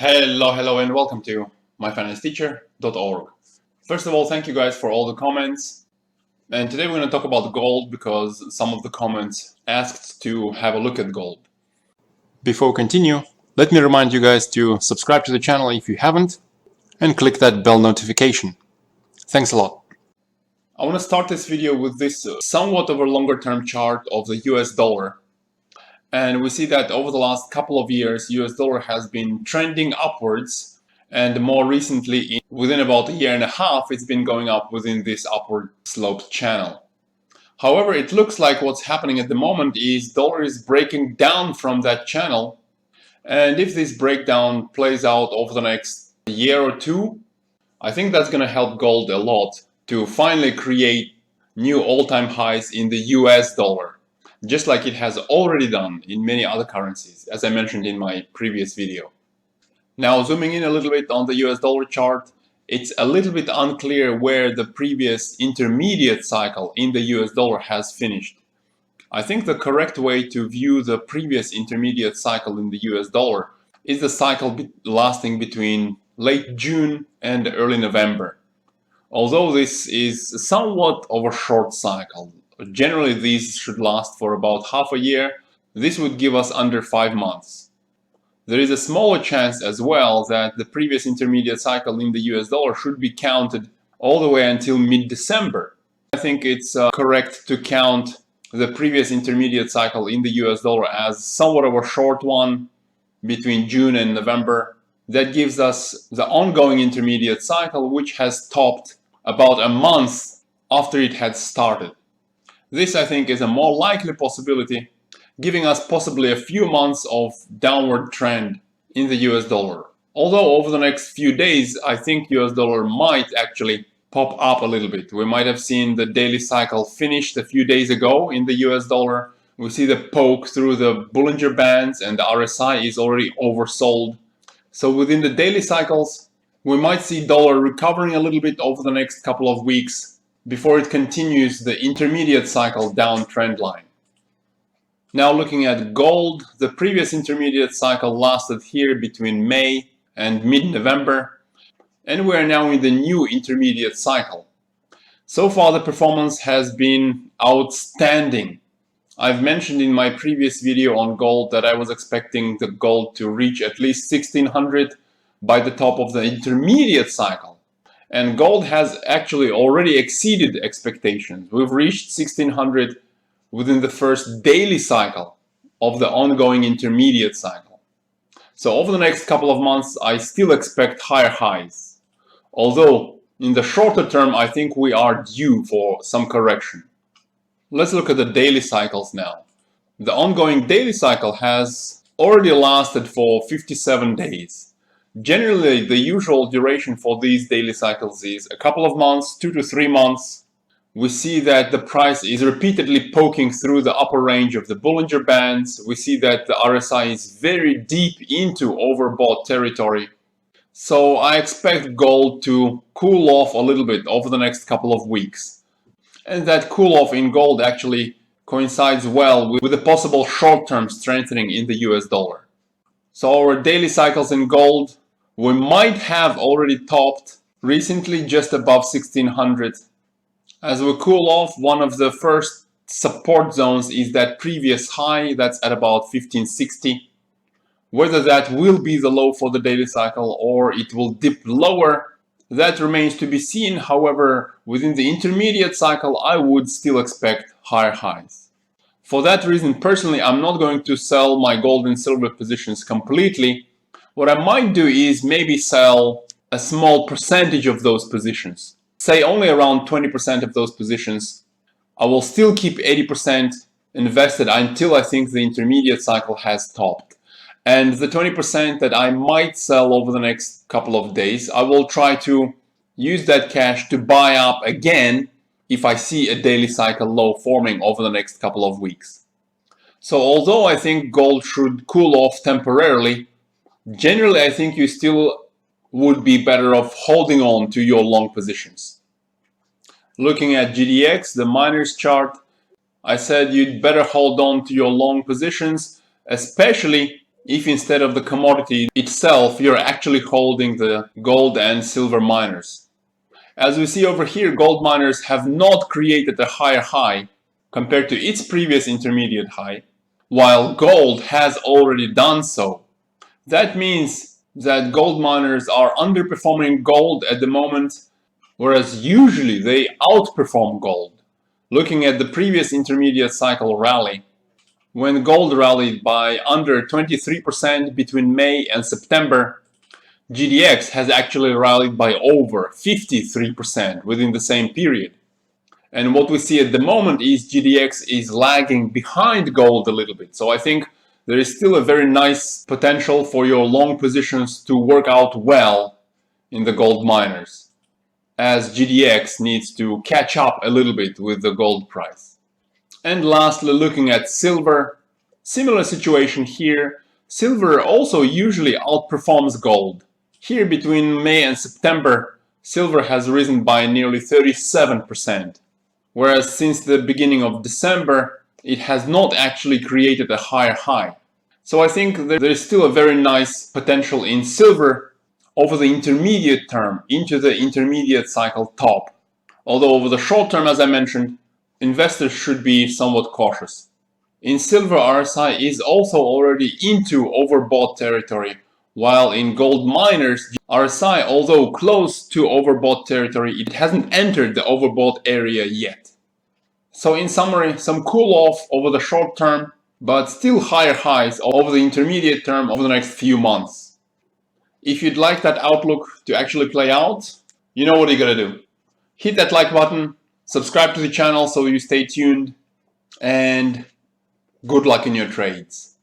Hello, and welcome to myfinanceteacher.org. First of all, thank you guys for all the comments. And today we're going to talk about gold because some of the comments asked to have a look at gold. Before we continue, let me remind you guys to subscribe to the channel if you haven't and click that bell notification. Thanks a lot. I want to start this video with this somewhat of a longer term chart of the US dollar. And we see that over the last couple of years, US dollar has been trending upwards, and more recently, within about a year and a half, it's been going up within this upward sloped channel. However, it looks like what's happening at the moment is dollar is breaking down from that channel, and if this breakdown plays out over the next year or two, I think that's going to help gold a lot to finally create new all-time highs in the US dollar, just like it has already done in many other currencies, as I mentioned in my previous video. Now, zooming in a little bit on the US dollar chart, it's a little bit unclear where the previous intermediate cycle in the US dollar has finished. I think the correct way to view the previous intermediate cycle in the US dollar is the cycle lasting between late June and early November. Although this is somewhat of a short cycle, generally these should last for about half a year. This would give us under 5 months. There is a smaller chance as well that the previous intermediate cycle in the US dollar should be counted all the way until mid-December. I think it's correct to count the previous intermediate cycle in the US dollar as somewhat of a short one between June and November. That gives us the ongoing intermediate cycle, which has topped about a month after it had started. This, I think, is a more likely possibility, giving us possibly a few months of downward trend in the US dollar. Although over the next few days, I think US dollar might actually pop up a little bit. We might have seen the daily cycle finished a few days ago in the US dollar. We see the poke through the Bollinger Bands, and the RSI is already oversold. So within the daily cycles, we might see dollar recovering a little bit over the next couple of weeks before it continues the intermediate cycle down trend line. Now looking at gold, the previous intermediate cycle lasted here between May and mid-November, and we are now in the new intermediate cycle. So far the performance has been outstanding. I've mentioned in my previous video on gold that I was expecting the gold to reach at least 1600 by the top of the intermediate cycle. And gold has actually already exceeded expectations. We've reached 1600 within the first daily cycle of the ongoing intermediate cycle. So over the next couple of months, I still expect higher highs. Although in the shorter term, I think we are due for some correction. Let's look at the daily cycles now. The ongoing daily cycle has already lasted for 57 days. Generally, the usual duration for these daily cycles is a couple of months, 2 to 3 months. We see that the price is repeatedly poking through the upper range of the Bollinger Bands. We see that the RSI is very deep into overbought territory. So I expect gold to cool off a little bit over the next couple of weeks. And that cool off in gold actually coincides well with the possible short-term strengthening in the US dollar. So our daily cycles in gold, we might have already topped recently just above 1600. As we cool off, one of the first support zones is that previous high that's at about 1560. Whether that will be the low for the daily cycle or it will dip lower, that remains to be seen. However, within the intermediate cycle, I would still expect higher highs. For that reason, personally, I'm not going to sell my gold and silver positions completely. What I might do is maybe sell a small percentage of those positions. Say only around 20% of those positions. I will still keep 80% invested until I think the intermediate cycle has topped. And the 20% that I might sell over the next couple of days, I will try to use that cash to buy up again if I see a daily cycle low forming over the next couple of weeks. So although I think gold should cool off temporarily, generally I think you still would be better off holding on to your long positions. Looking at GDX, the miners chart, I said you'd better hold on to your long positions, especially if instead of the commodity itself, you're actually holding the gold and silver miners. As we see over here, gold miners have not created a higher high compared to its previous intermediate high, while gold has already done so. That means that gold miners are underperforming gold at the moment, whereas usually they outperform gold. Looking at the previous intermediate cycle rally, when gold rallied by under 23% between May and September, GDX has actually rallied by over 53% within the same period. And what we see at the moment is GDX is lagging behind gold a little bit. So I think there is still a very nice potential for your long positions to work out well in the gold miners, as GDX needs to catch up a little bit with the gold price. And lastly, looking at silver, similar situation here. Silver also usually outperforms gold. Here between May and September, silver has risen by nearly 37%, whereas since the beginning of December, it has not actually created a higher high. So I think there is still a very nice potential in silver over the intermediate term, into the intermediate cycle top. Although over the short term, as I mentioned, investors should be somewhat cautious. In silver, RSI is also already into overbought territory, while in gold miners, RSI, although close to overbought territory, it hasn't entered the overbought area yet. So in summary, some cool off over the short term, but still higher highs over the intermediate term over the next few months. If you'd like that outlook to actually play out, you know what you gotta do. Hit that like button, subscribe to the channel so you stay tuned, and good luck in your trades.